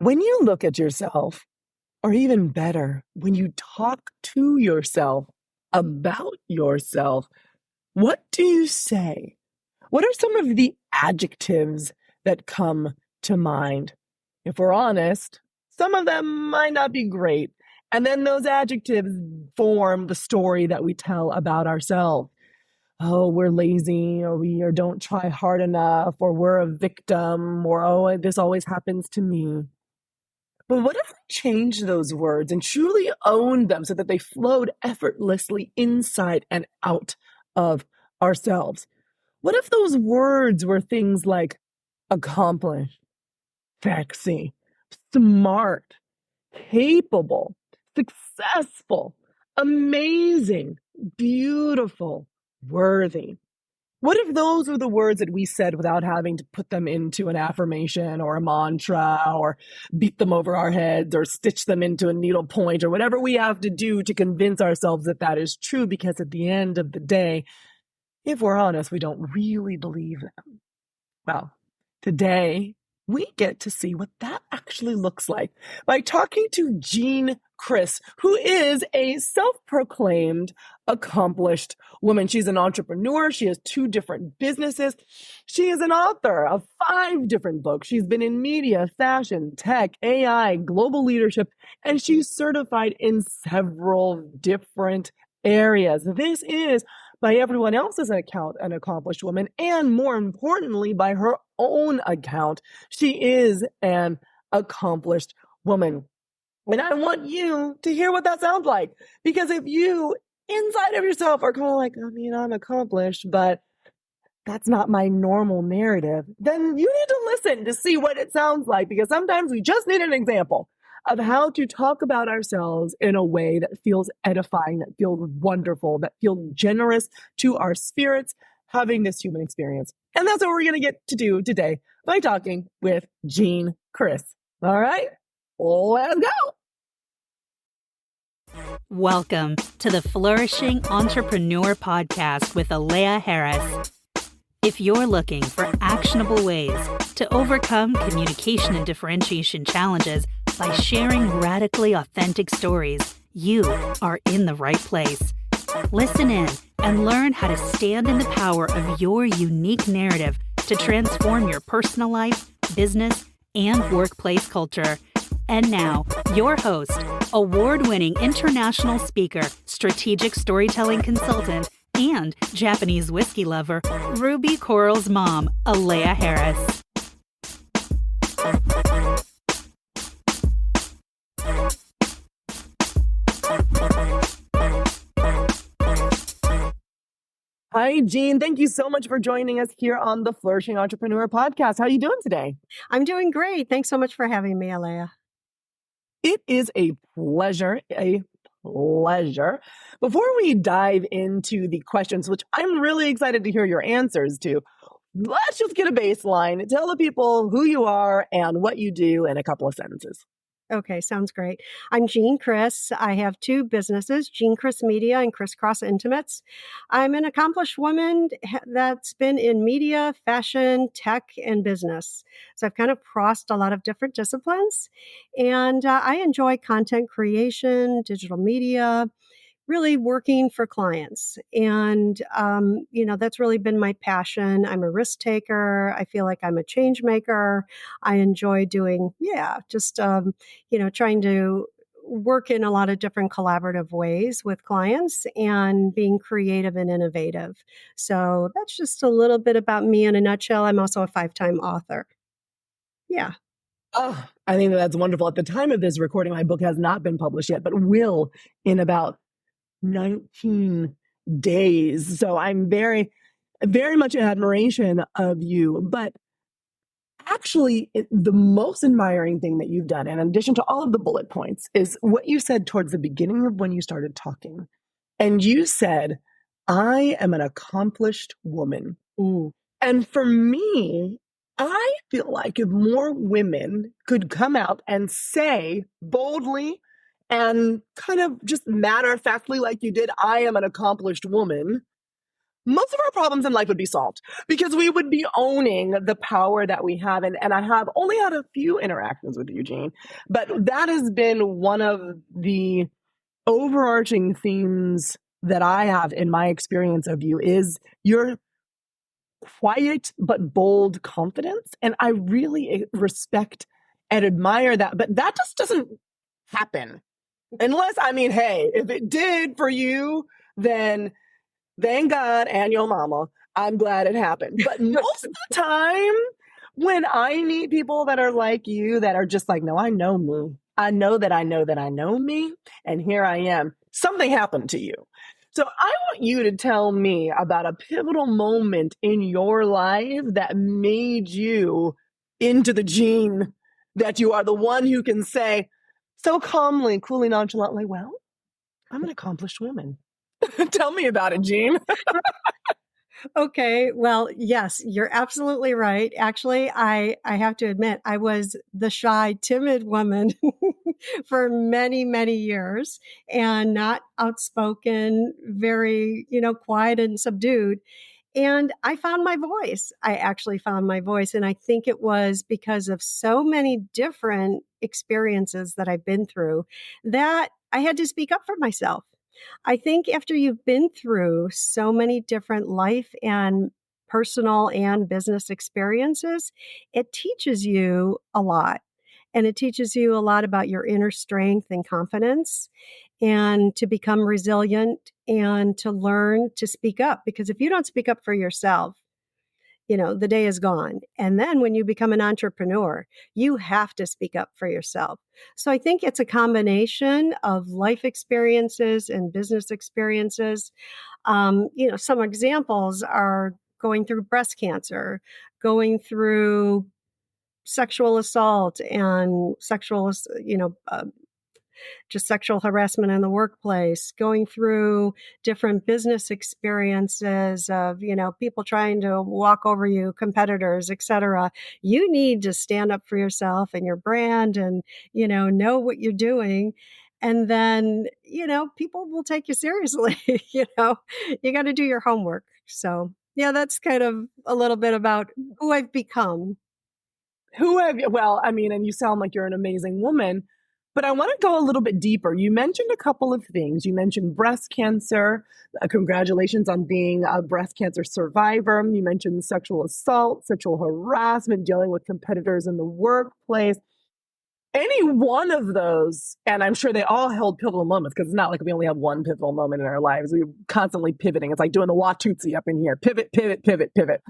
When you look at yourself, or even better, when you talk to yourself about yourself, what do you say? What are some of the adjectives that come to mind? If we're honest, some of them might not be great. And then those adjectives form the story that we tell about ourselves. Oh, we're lazy, or we or don't try hard enough, or we're a victim, or oh, this always happens to me. But what if we change those words and truly own them so that they flowed effortlessly inside and out of ourselves? What if those words were things like accomplished, sexy, smart, capable, successful, amazing, beautiful, worthy? What if those were the words that we said without having to put them into an affirmation or a mantra or beat them over our heads or stitch them into a needle point or whatever we have to do to convince ourselves that that is true? Because at the end of the day, if we're honest, we don't really believe them. Well, today we get to see what that actually looks like by talking to Jean Criss, who is a self-proclaimed accomplished woman. She's an entrepreneur. She has 2 different businesses. She is an author of 5 different books. She's been in media, fashion, tech, AI, global leadership, and she's certified in several different areas. This is, by everyone else's account, an accomplished woman, and more importantly, by her own account, she is an accomplished woman. And I want you to hear what that sounds like, because if you, inside of yourself, are kind of like, I'm accomplished, but that's not my normal narrative, then you need to listen to see what it sounds like, because sometimes we just need an example of how to talk about ourselves in a way that feels edifying, that feels wonderful, that feels generous to our spirits, having this human experience. And that's what we're going to get to do today by talking with Jean Criss. All right, let's go. Welcome to the Flourishing Entrepreneur podcast with Alea Harris. If you're looking for actionable ways to overcome communication and differentiation challenges by sharing radically authentic stories, you are in the right place. Listen in and learn how to stand in the power of your unique narrative to transform your personal life, business, and workplace culture. And now, your host, award-winning international speaker, strategic storytelling consultant, and Japanese whiskey lover, Ruby Coral's mom, Alea Harris. Hi, Jean. Thank you so much for joining us here on the Flourishing Entrepreneur podcast. How are you doing today? I'm doing great. Thanks so much for having me, Alea. It is a pleasure, Before we dive into the questions, which I'm really excited to hear your answers to, let's just get a baseline. Tell the people who you are and what you do in a couple of sentences. Okay, sounds great. I'm Jean Criss. I have 2 businesses, Jean Criss Media and Crisscross Intimates. I'm an accomplished woman that's been in media, fashion, tech, and business. So I've kind of crossed a lot of different disciplines. And I enjoy content creation, digital media, really working for clients. And, that's really been my passion. I'm a risk taker. I feel like I'm a change maker. I enjoy doing, trying to work in a lot of different collaborative ways with clients and being creative and innovative. So that's just a little bit about me in a nutshell. I'm also a 5-time author. Yeah. Oh, I think that's wonderful. At the time of this recording, my book has not been published yet, but will in about 19 days. So I'm very, very much in admiration of you. But actually, the most admiring thing that you've done, in addition to all of the bullet points, is what you said towards the beginning of when you started talking. And you said, I am an accomplished woman. Ooh. And for me, I feel like if more women could come out and say boldly and kind of just matter-of-factly like you did, I am an accomplished woman, most of our problems in life would be solved because we would be owning the power that we have. And I have only had a few interactions with Eugene, but that has been one of the overarching themes that I have in my experience of you is your quiet but bold confidence. And I really respect and admire that. But that just doesn't happen unless, hey, if it did for you, then thank God and your mama, I'm glad it happened. But most of the time, when I meet people that are like you, that are just like, no, I know me. I know that I know that I know me. And here I am. Something happened to you. So I want you to tell me about a pivotal moment in your life that made you into the Jean that you are, the one who can say so calmly, coolly, nonchalantly, well, I'm an accomplished woman. Tell me about it, Jean. Okay. Well, yes, you're absolutely right. Actually, I have to admit, I was the shy, timid woman for many, many years and not outspoken, very, quiet and subdued. And I found my voice. I actually found my voice. And I think it was because of so many different experiences that I've been through that I had to speak up for myself. I think after you've been through so many different life and personal and business experiences, it teaches you a lot. And it teaches you a lot about your inner strength and confidence and to become resilient and to learn to speak up. Because if you don't speak up for yourself, the day is gone. And then when you become an entrepreneur, you have to speak up for yourself. So I think it's a combination of life experiences and business experiences. Some examples are going through breast cancer, going through sexual assault and just sexual harassment in the workplace, going through different business experiences of, people trying to walk over you, competitors, et cetera. You need to stand up for yourself and your brand and, know what you're doing. And then, people will take you seriously. You got to do your homework. So, yeah, that's kind of a little bit about who I've become. And you sound like you're an amazing woman, but I want to go a little bit deeper. You mentioned a couple of things. You mentioned breast cancer. Congratulations on being a breast cancer survivor. You mentioned sexual assault, sexual harassment, dealing with competitors in the workplace. Any one of those, and I'm sure they all held pivotal moments because it's not like we only have one pivotal moment in our lives. We're constantly pivoting. It's like doing the Watusi up in here. Pivot, pivot, pivot, pivot.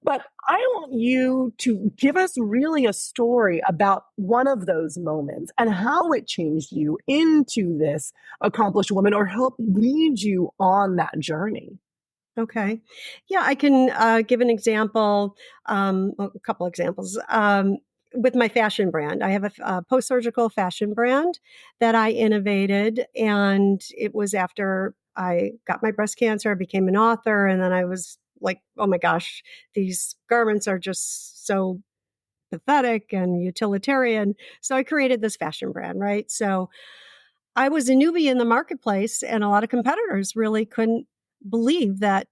But I want you to give us really a story about one of those moments and how it changed you into this accomplished woman or helped lead you on that journey. Okay. Yeah, I can give an example, a couple examples. With my fashion brand, I have a post-surgical fashion brand that I innovated, and it was after I got my breast cancer, I became an author, and then I was like, oh my gosh, these garments are just so pathetic and utilitarian. So I created this fashion brand, right? So I was a newbie in the marketplace, and a lot of competitors really couldn't believe that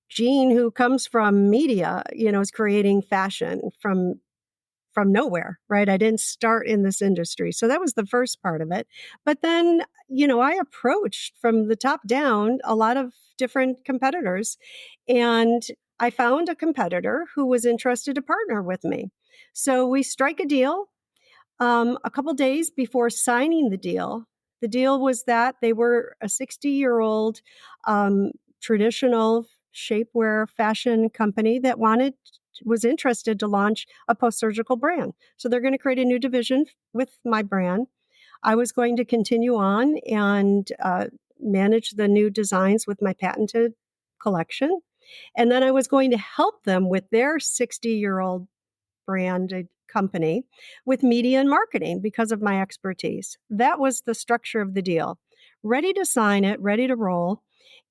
Jean, who comes from media, is creating fashion from nowhere, right? I didn't start in this industry. So that was the first part of it. But then, I approached from the top down a lot of different competitors, and I found a competitor who was interested to partner with me. So we strike a deal. A couple days before signing the deal was that they were a 60-year-old traditional shapewear fashion company that was interested to launch a post-surgical brand. So they're going to create a new division with my brand. I was going to continue on and manage the new designs with my patented collection. And then I was going to help them with their 60-year-old branded company with media and marketing because of my expertise. That was the structure of the deal. Ready to sign it, ready to roll.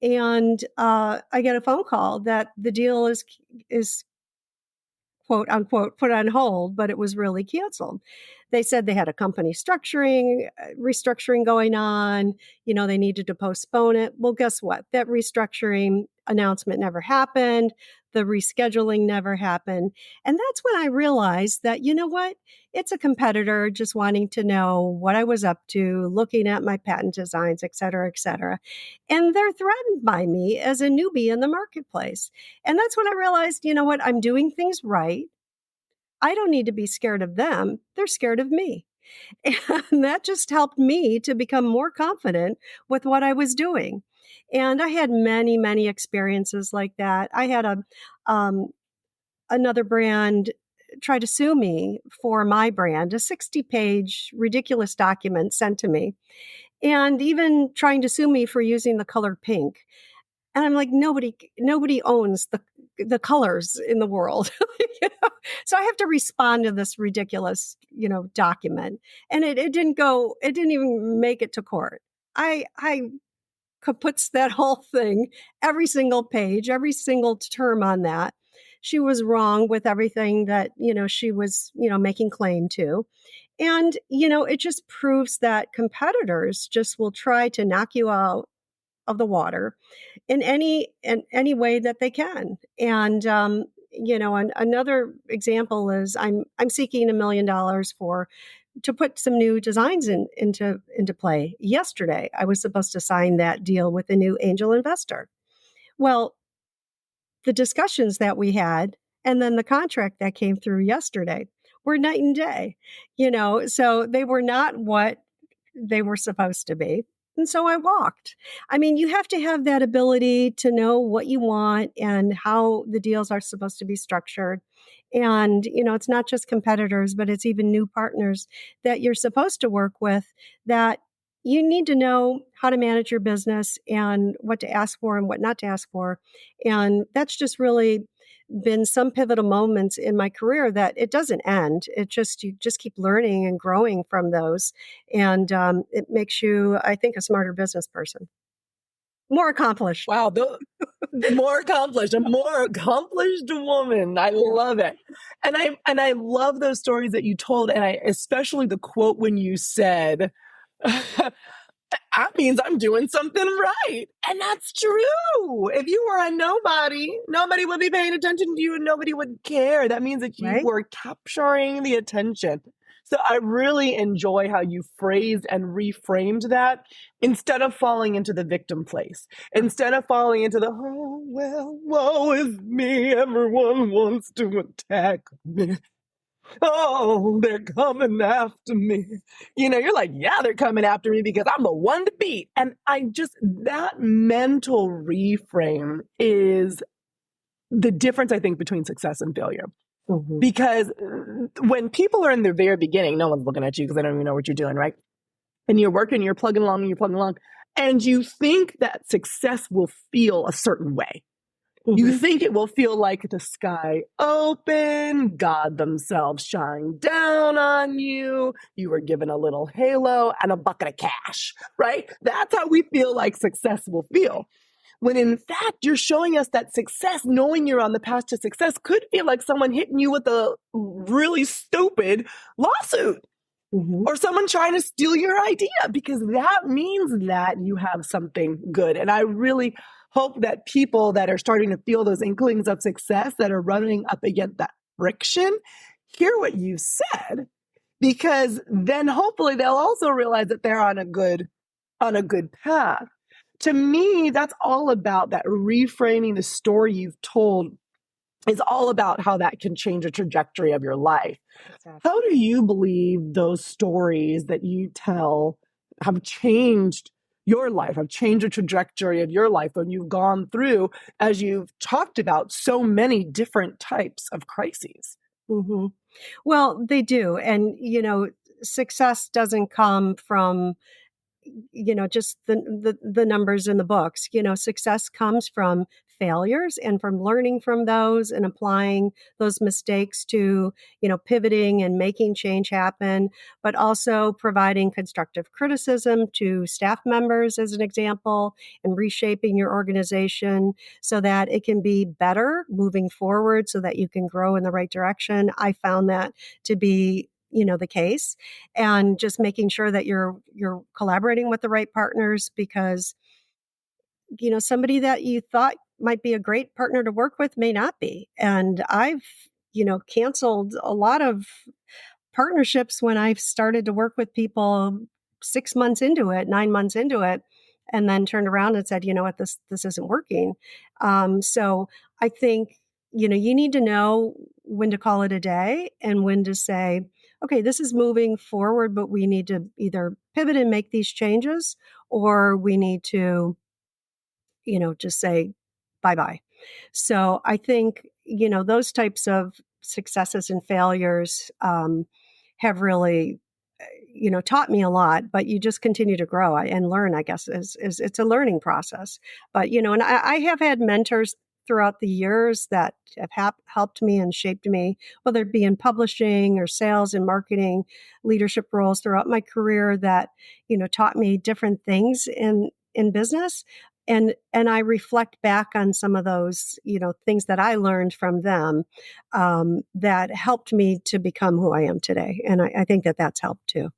And I get a phone call that the deal is quote unquote put on hold, but it was really canceled. They said they had a company restructuring going on. They needed to postpone it. Well, guess what? That restructuring announcement never happened. The rescheduling never happened. And that's when I realized that, you know what? It's a competitor just wanting to know what I was up to, looking at my patent designs, et cetera, et cetera. And they're threatened by me as a newbie in the marketplace. And that's when I realized, you know what? I'm doing things right. I don't need to be scared of them. They're scared of me. And that just helped me to become more confident with what I was doing. And I had many, many experiences like that. I had um, another brand try to sue me for my brand, a 60-page ridiculous document sent to me, and even trying to sue me for using the color pink. And I'm like, nobody owns the colors in the world. You know? So I have to respond to this ridiculous, document. And it didn't even make it to court. I puts that whole thing, every single page, every single term on that. She was wrong with everything that, she was, making claim to. And, it just proves that competitors just will try to knock you out of the water in any way that they can. And another example is I'm seeking $1 million to put some new designs into play. Yesterday, I was supposed to sign that deal with a new angel investor. Well, the discussions that we had and then the contract that came through yesterday were night and day, so they were not what they were supposed to be. And so I walked. I mean, you have to have that ability to know what you want and how the deals are supposed to be structured. And, it's not just competitors, but it's even new partners that you're supposed to work with, that you need to know how to manage your business and what to ask for and what not to ask for. And that's just really been some pivotal moments in my career that it doesn't end. You just keep learning and growing from those. And it makes you, I think, a smarter business person. More accomplished. Wow. More accomplished, a more accomplished woman. I love it. And I love those stories that you told. And I especially the quote when you said, that means I'm doing something right. And that's true. If you were a nobody would be paying attention to you and nobody would care. That means that you were capturing the attention. So I really enjoy how you phrased and reframed that instead of falling into the victim place, instead of falling into the, oh, well, woe is me. Everyone wants to attack me. Oh, they're coming after me. You're like, yeah, they're coming after me because I'm the one to beat. And that mental reframe is the difference, I think, between success and failure. Mm-hmm. Because when people are in the very beginning, no one's looking at you because they don't even know what you're doing, right? And you're working, you're plugging along, and you think that success will feel a certain way. Mm-hmm. You think it will feel like the sky open, God themselves shine down on you. You were given a little halo and a bucket of cash, right? That's how we feel like success will feel. When in fact, you're showing us that success, knowing you're on the path to success, could feel like someone hitting you with a really stupid lawsuit. Mm-hmm. Or someone trying to steal your idea, because that means that you have something good. And I really hope that people that are starting to feel those inklings of success, that are running up against that friction, hear what you said, because then hopefully they'll also realize that they're on a good path. To me, that's all about that reframing the story you've told is all about how that can change the trajectory of your life. Exactly. How do you believe those stories that you tell have changed your life, have changed the trajectory of your life when you've gone through, as you've talked about, so many different types of crises? Mm-hmm. Well, they do. And, success doesn't come from just the numbers in the books. Success comes from failures and from learning from those and applying those mistakes to, pivoting and making change happen, but also providing constructive criticism to staff members, as an example, and reshaping your organization so that it can be better moving forward, so that you can grow in the right direction. I found that to be the case, and just making sure that you're collaborating with the right partners, because somebody that you thought might be a great partner to work with may not be. And I've, canceled a lot of partnerships when I started to work with people 6 months into it, 9 months into it, and then turned around and said, you know what, this isn't working. So I think, you need to know when to call it a day and when to say, okay, this is moving forward, but we need to either pivot and make these changes, or we need to, just say bye-bye. So I think, those types of successes and failures have really, taught me a lot, but you just continue to grow and learn, I guess, is it's a learning process. But, and I have had mentors throughout the years that have helped me and shaped me, whether it be in publishing or sales and marketing, leadership roles throughout my career that, taught me different things in business. And I reflect back on some of those, things that I learned from them that helped me to become who I am today. And I think that that's helped too.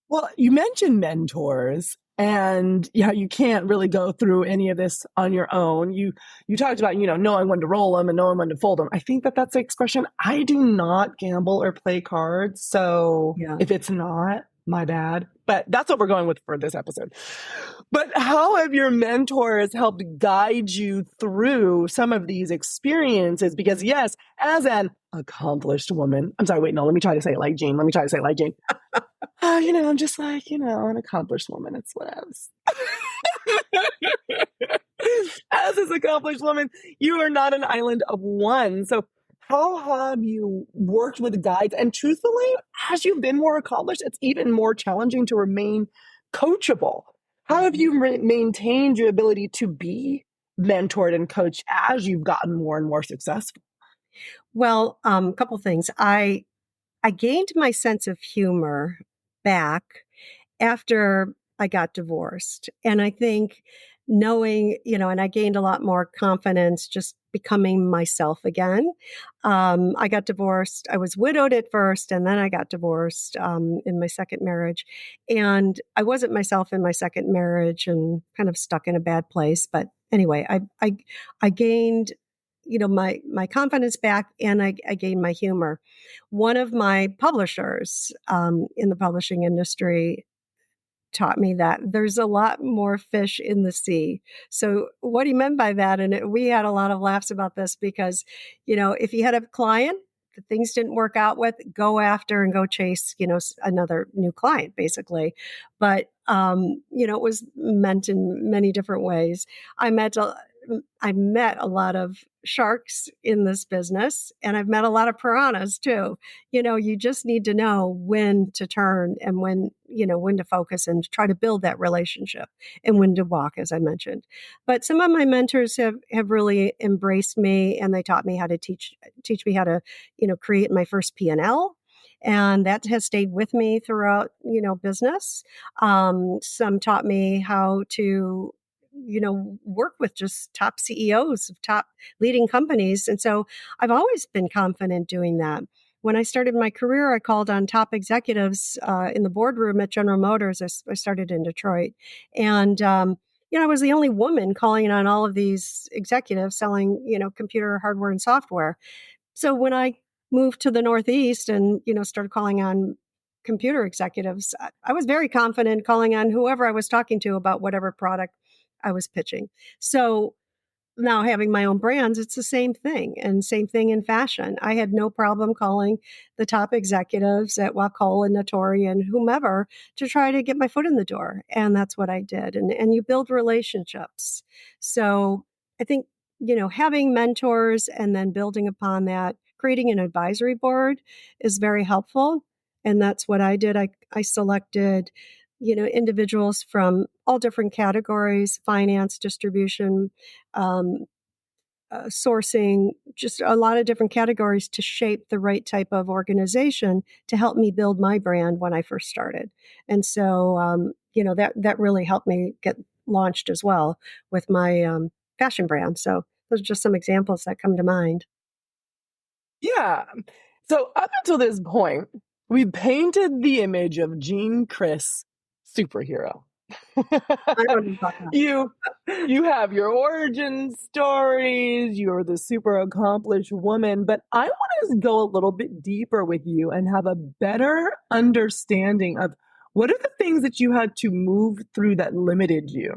Well, you mentioned mentors, and you can't really go through any of this on your own. You talked about, knowing when to roll them and knowing when to fold them. I think that's the expression. I do not gamble or play cards. So if it's not, my bad. But that's what we're going with for this episode. But how have your mentors helped guide you through some of these experiences? Because yes, as an accomplished woman, I'm sorry, wait, no, let me try to say it like Jean. I'm just like, an accomplished woman. It's what I was. As this accomplished woman, you are not an island of one. So how have you worked with guides? And truthfully, as you've been more accomplished, it's even more challenging to remain coachable. How have you maintained your ability to be mentored and coached as you've gotten more and more successful? Well, a couple things. I gained my sense of humor back after I got divorced. And I think knowing, and I gained a lot more confidence just becoming myself again. I got divorced. I was widowed at first, and then I got divorced in my second marriage. And I wasn't myself in my second marriage and kind of stuck in a bad place. But anyway, I gained my confidence back, and I gained my humor. One of my publishers in the publishing industry taught me that there's a lot more fish in the sea. So what he meant by that, and we had a lot of laughs about this because, if you had a client that things didn't work out with, go after and go chase, another new client, basically. But, it was meant in many different ways. I met a lot of sharks in this business, and I've met a lot of piranhas too. You just need to know when to turn and when to focus and try to build that relationship, and when to walk, as I mentioned. But some of my mentors have really embraced me, and they taught me how to teach me how to, create my first P&L. And that has stayed with me throughout, business. Some taught me how to work with just top CEOs of top leading companies. And so I've always been confident doing that. When I started my career, I called on top executives in the boardroom at General Motors. I started in Detroit. And, I was the only woman calling on all of these executives selling, computer hardware and software. So when I moved to the Northeast and, started calling on computer executives, I was very confident calling on whoever I was talking to about whatever product I was pitching. So now having my own brands, it's the same thing, and same thing in fashion. I had no problem calling the top executives at Wacoal and Natori and whomever to try to get my foot in the door. And that's what I did. And you build relationships. So I think, having mentors and then building upon that, creating an advisory board is very helpful. And that's what I did. I selected individuals from all different categories: finance, distribution, sourcing, just a lot of different categories to shape the right type of organization to help me build my brand when I first started. And so, that really helped me get launched as well with my fashion brand. So those are just some examples that come to mind. Yeah. So up until this point, we painted the image of Jean Criss, superhero. I don't know about that. You have your origin stories, you're the super accomplished woman, but I want to go a little bit deeper with you and have a better understanding of what are the things that you had to move through that limited you,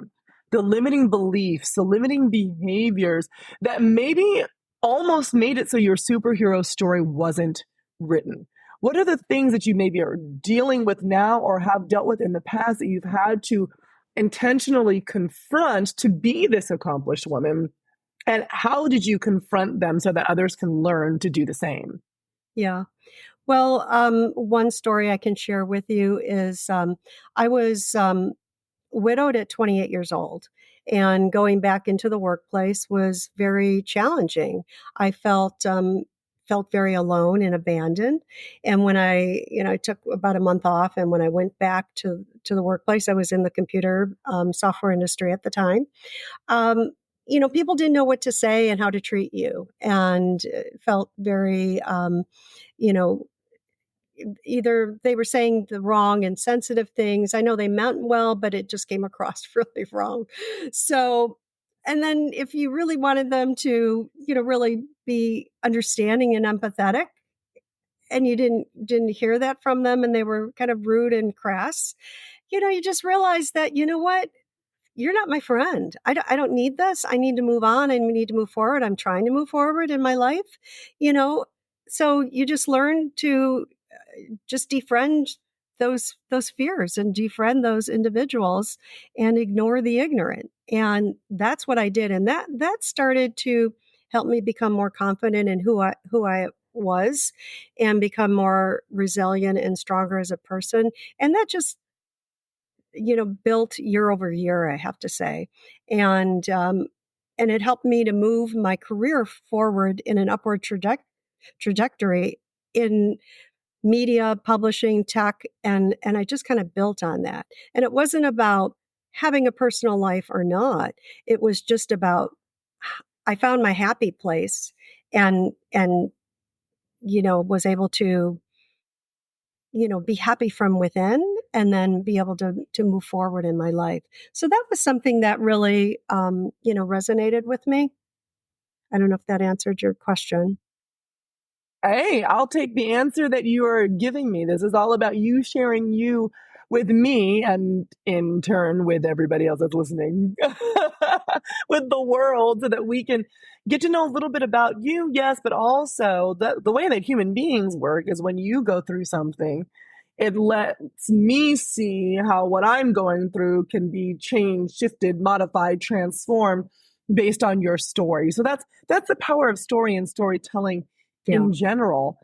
the limiting beliefs, the limiting behaviors that maybe almost made it so your superhero story wasn't written. What are the things that you maybe are dealing with now or have dealt with in the past that you've had to intentionally confront to be this accomplished woman? And how did you confront them so that others can learn to do the same? Yeah. Well, one story I can share with you is I was widowed at 28 years old, and going back into the workplace was very challenging. I felt very alone and abandoned. And when I took about a month off, and when I went back to the workplace, I was in the computer software industry at the time. Um, People didn't know what to say and how to treat you, and it felt very, you know, either they were saying the wrong and sensitive things. I know they meant well, but it just came across really wrong. So, and then if you really wanted them to, really be understanding and empathetic, and you didn't hear that from them, and they were kind of rude and crass, you just realize that, what? You're not my friend. I don't need this. I need to move on and we need to move forward. I'm trying to move forward in my life, you know? So you just learn to just defriend those fears and defriend those individuals and ignore the ignorant. And that's what I did. And that started to help me become more confident in who I was and become more resilient and stronger as a person. And that just built year over year, I have to say. And it helped me to move my career forward in an upward trajectory in media, publishing, tech, and I just kind of built on that. And it wasn't about having a personal life or not. It was just about I found my happy place and was able to be happy from within and then be able to move forward in my life. So that was something that really, resonated with me. I don't know if that answered your question. Hey, I'll take the answer that you are giving me. This is all about you sharing you with me and in turn with everybody else that's listening, with the world, so that we can get to know a little bit about you, yes, but also the way that human beings work is when you go through something, it lets me see how what I'm going through can be changed, shifted, modified, transformed based on your story. So that's the power of story and storytelling in general.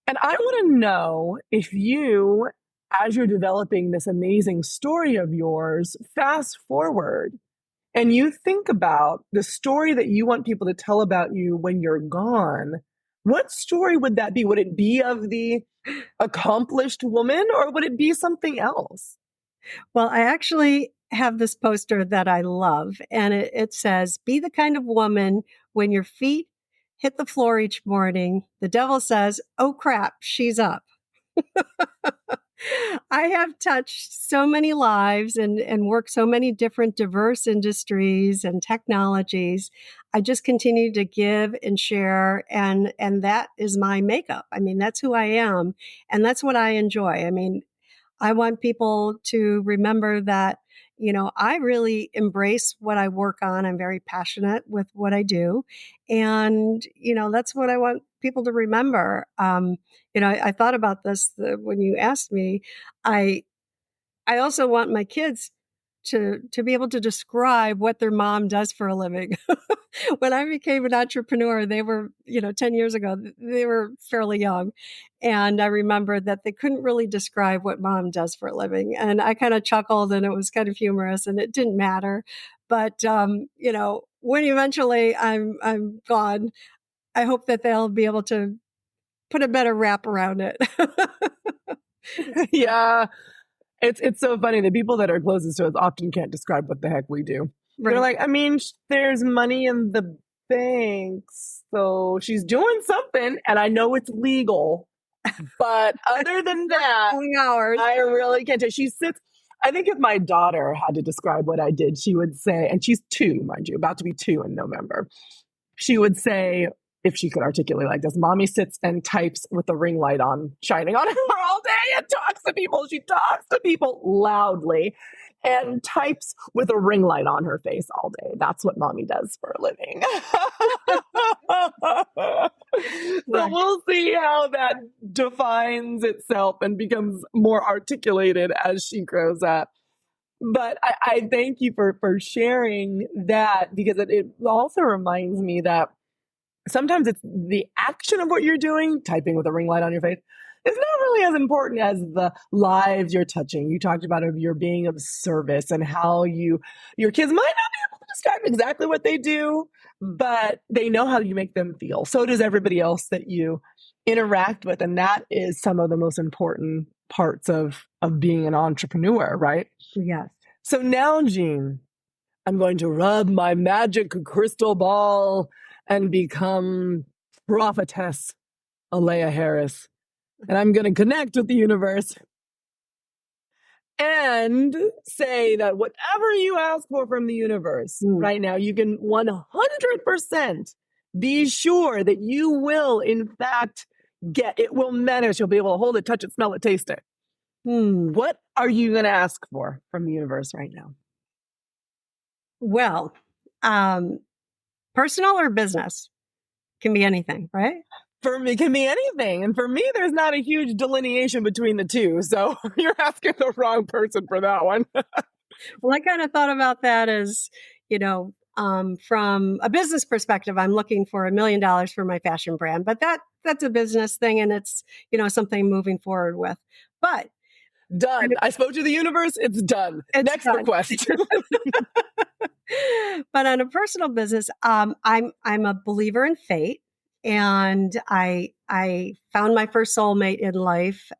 And I want to know if you, as you're developing this amazing story of yours, fast forward and you think about the story that you want people to tell about you when you're gone, what story would that be? Would it be of the accomplished woman or would it be something else? Well, I actually have this poster that I love, and it says, "Be the kind of woman when your feet hit the floor each morning, the devil says, 'Oh crap, she's up.'" I have touched so many lives and worked so many different diverse industries and technologies. I just continue to give and share, and that is my makeup. I mean, that's who I am, and that's what I enjoy. I mean, I want people to remember that, I really embrace what I work on. I'm very passionate with what I do. And, that's what I want people to remember. I thought about this when you asked me. I also want my kids to be able to describe what their mom does for a living. When I became an entrepreneur, they were, 10 years ago, they were fairly young. And I remember that they couldn't really describe what mom does for a living. And I kind of chuckled and it was kind of humorous and it didn't matter. But, when eventually I'm gone, I hope that they'll be able to put a better wrap around it. Yeah. It's so funny. The people that are closest to us often can't describe what the heck we do. Right. They're like, I mean, there's money in the banks, so she's doing something, and I know it's legal. But other than that, I really can't tell. She sits. I think if my daughter had to describe what I did, she would say, and she's 2, mind you, about to be 2 in November. She would say, if she could articulate like this, mommy sits and types with the ring light on, shining on her all day and talks to people. She talks to people loudly and types with a ring light on her face all day. That's what mommy does for a living. So we'll see how that defines itself and becomes more articulated as she grows up. But I thank you for sharing that, because it also reminds me that sometimes it's the action of what you're doing, typing with a ring light on your face, is not really as important as the lives you're touching. You talked about your being of service and how your kids might not be able to describe exactly what they do, but they know how you make them feel. So does everybody else that you interact with. And that is some of the most important parts of being an entrepreneur, right? Yes. So now, Jean, I'm going to rub my magic crystal ball and become prophetess Alea Harris. And I'm going to connect with the universe and say that whatever you ask for from the universe right now, you can 100% be sure that you will, in fact, get. It will manifest. You'll be able to hold it, touch it, smell it, taste it. What are you going to ask for from the universe right now? Well, personal or business? Can be anything, right? For me, it can be anything. And for me, there's not a huge delineation between the two. So you're asking the wrong person for that one. Well, I kind of thought about that as, from a business perspective, I'm looking for $1 million for my fashion brand, but that's a business thing, and it's, something I'm moving forward with. But done. I spoke to the universe. It's done. Next done. request. But on a personal business, I'm a believer in fate, and I found my first soulmate in life.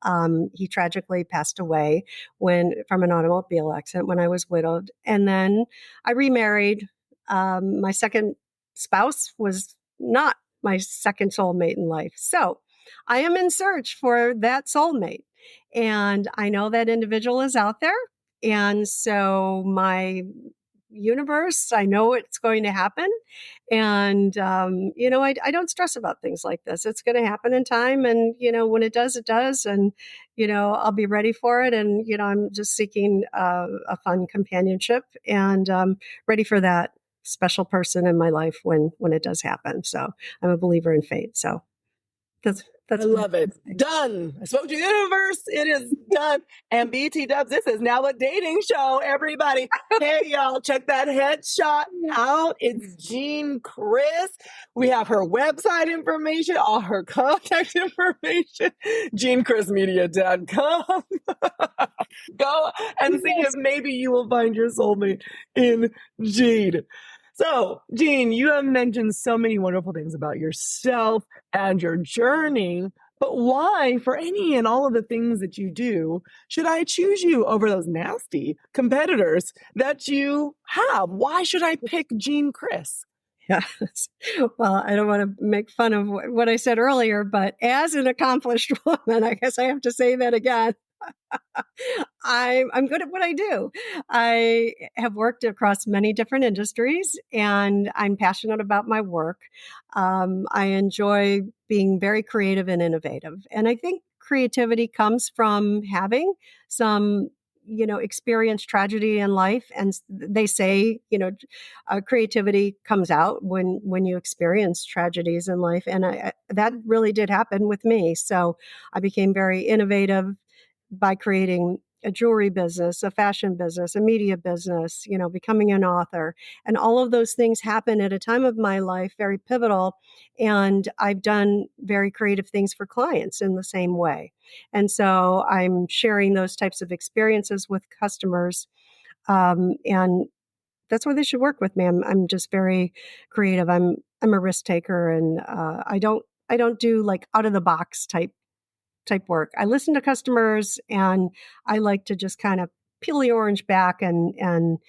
He tragically passed away from an automobile accident when I was widowed, and then I remarried. My second spouse was not my second soulmate in life, so I am in search for that soulmate, and I know that individual is out there, and so my universe, I know it's going to happen. And, I don't stress about things like this. It's going to happen in time. And, when it does, it does. And, I'll be ready for it. And, I'm just seeking a fun companionship and ready for that special person in my life when it does happen. So I'm a believer in fate. So that's I love it. Done. I spoke to the universe. It is done. And BT Dubs, this is now a dating show, everybody. Hey, y'all, check that headshot out. It's Jean Criss. We have her website information, all her contact information, jeancrissmedia.com. Go and see if maybe you will find your soulmate in Jean. So, Jean, you have mentioned so many wonderful things about yourself and your journey, but why, for any and all of the things that you do, should I choose you over those nasty competitors that you have? Why should I pick Jean Criss? Yes. Well, I don't want to make fun of what I said earlier, but as an accomplished woman, I guess I have to say that again. I'm good at what I do. I have worked across many different industries, and I'm passionate about my work. I enjoy being very creative and innovative. And I think creativity comes from having some experienced tragedy in life. And they say, creativity comes out when you experience tragedies in life. And that really did happen with me. So I became very innovative by creating a jewelry business, a fashion business, a media business, becoming an author. And all of those things happen at a time of my life, very pivotal. And I've done very creative things for clients in the same way. And so I'm sharing those types of experiences with customers. And that's why they should work with me. I'm just very creative. I'm a risk taker, and I don't do like out of the box type work. I listen to customers, and I like to just kind of peel the orange back and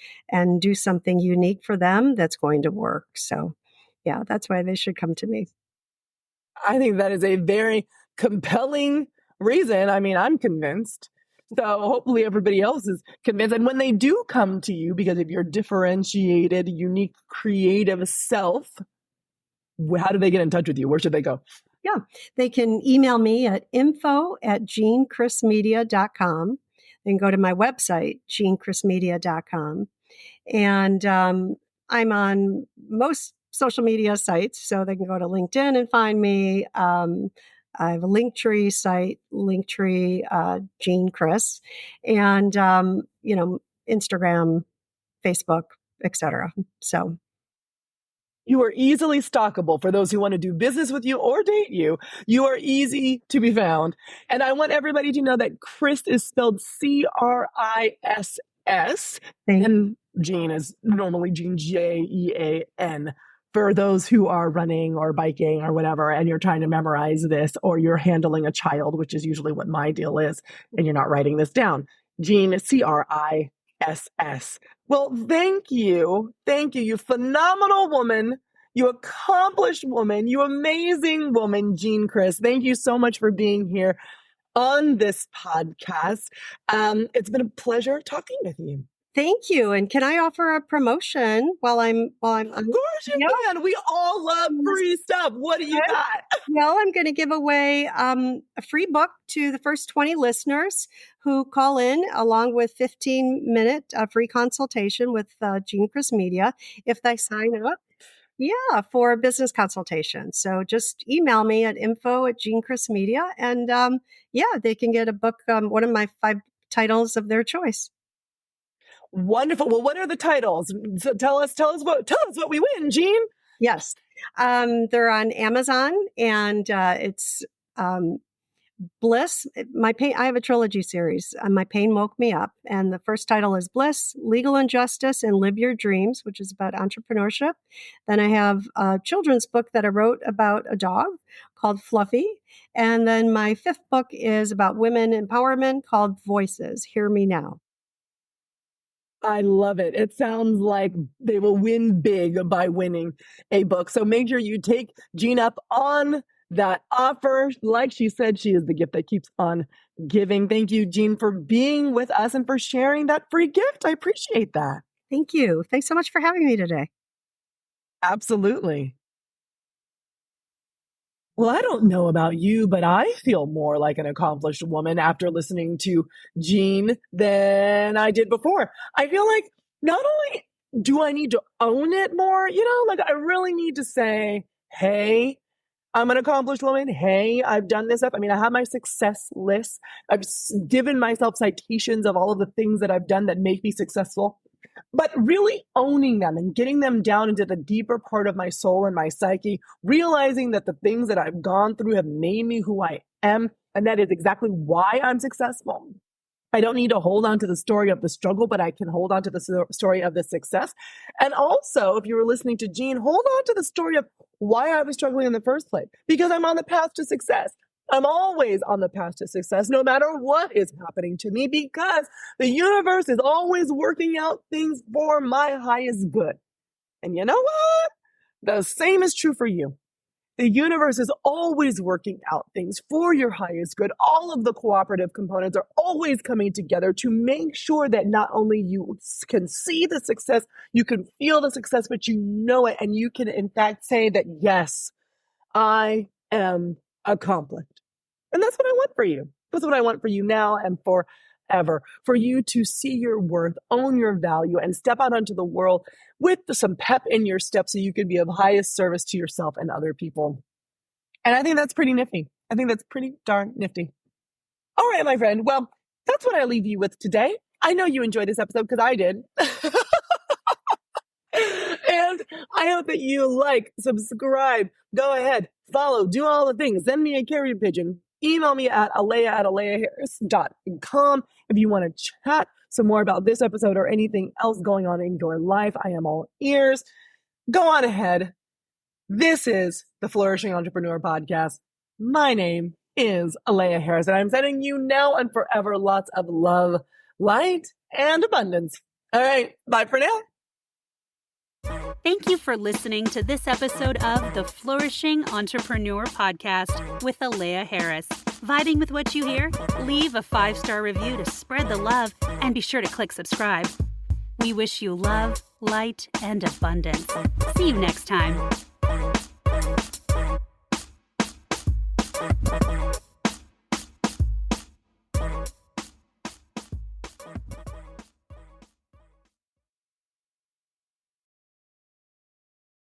do something unique for them that's going to work. So yeah, that's why they should come to me. I think that is a very compelling reason. I mean, I'm convinced So hopefully everybody else is convinced. And when they do come to you because of your differentiated, unique, creative self, how do they get in touch with you? Where should they go? Yeah, they can email me at info@jeancrissmedia.com. They can go to my website, jeancrissmedia.com. And I'm on most social media sites, so they can go to LinkedIn and find me. I have a Linktree site, Linktree Jean Criss, and Instagram, Facebook, etc. So you are easily stalkable for those who want to do business with you or date you. You are easy to be found. And I want everybody to know that Criss is spelled Criss. And Jean is normally Jean, Jean. For those who are running or biking or whatever, and you're trying to memorize this, or you're handling a child, which is usually what my deal is, and you're not writing this down. Jean, Criss. Well, thank you. Thank you. You phenomenal woman. You accomplished woman. You amazing woman, Jean Criss. Thank you so much for being here on this podcast. It's been a pleasure talking with you. Thank you. And can I offer a promotion while I'm Of course you can. We all love free stuff. What do you got? Well, I'm going to give away a free book to the first 20 listeners who call in, along with 15-minute free consultation with Jean Criss Media if they sign up. Yeah, for a business consultation. So just email me at info@jeancrissmedia, and they can get a book, one of my 5 titles of their choice. Wonderful. Well, what are the titles? So tell us what we win, Jean. Yes. They're on Amazon, and it's Bliss. I have a trilogy series. My Pain Woke Me Up. And the first title is Bliss, Legal Injustice, and Live Your Dreams, which is about entrepreneurship. Then I have a children's book that I wrote about a dog called Fluffy. And then my 5th book is about women empowerment called Voices, Hear Me Now. I love it. It sounds like they will win big by winning a book. So make sure you take Jean up on that offer. Like she said, she is the gift that keeps on giving. Thank you, Jean, for being with us and for sharing that free gift. I appreciate that. Thank you. Thanks so much for having me today. Absolutely. Well, I don't know about you, but I feel more like an accomplished woman after listening to Jean than I did before. I feel like not only do I need to own it more, like I really need to say, hey, I'm an accomplished woman. Hey, I've done this stuff. I mean, I have my success list. I've given myself citations of all of the things that I've done that make me successful. But really owning them and getting them down into the deeper part of my soul and my psyche, realizing that the things that I've gone through have made me who I am, and that is exactly why I'm successful. I don't need to hold on to the story of the struggle, but I can hold on to the story of the success. And also, if you were listening to Jean, hold on to the story of why I was struggling in the first place, because I'm on the path to success. I'm always on the path to success, no matter what is happening to me, because the universe is always working out things for my highest good. And you know what? The same is true for you. The universe is always working out things for your highest good. All of the cooperative components are always coming together to make sure that not only you can see the success, you can feel the success, but you know it. And you can, in fact, say that, yes, I am accomplished. And that's what I want for you. That's what I want for you now and forever. For you to see your worth, own your value, and step out onto the world with some pep in your step so you can be of highest service to yourself and other people. And I think that's pretty nifty. I think that's pretty darn nifty. All right, my friend. Well, that's what I leave you with today. I know you enjoyed this episode because I did. And I hope that you like, subscribe, go ahead, follow, do all the things. Send me a carrier pigeon. Email me at alea@aleaharris.com if you want to chat some more about this episode or anything else going on in your life. I am all ears. Go on ahead. This is the Flourishing Entrepreneur Podcast. My name is Alea Harris, and I'm sending you now and forever lots of love, light, and abundance. All right. Bye for now. Thank you for listening to this episode of the Flourishing Entrepreneur Podcast with Alea Harris. Vibing with what you hear? Leave a 5-star review to spread the love and be sure to click subscribe. We wish you love, light, and abundance. See you next time.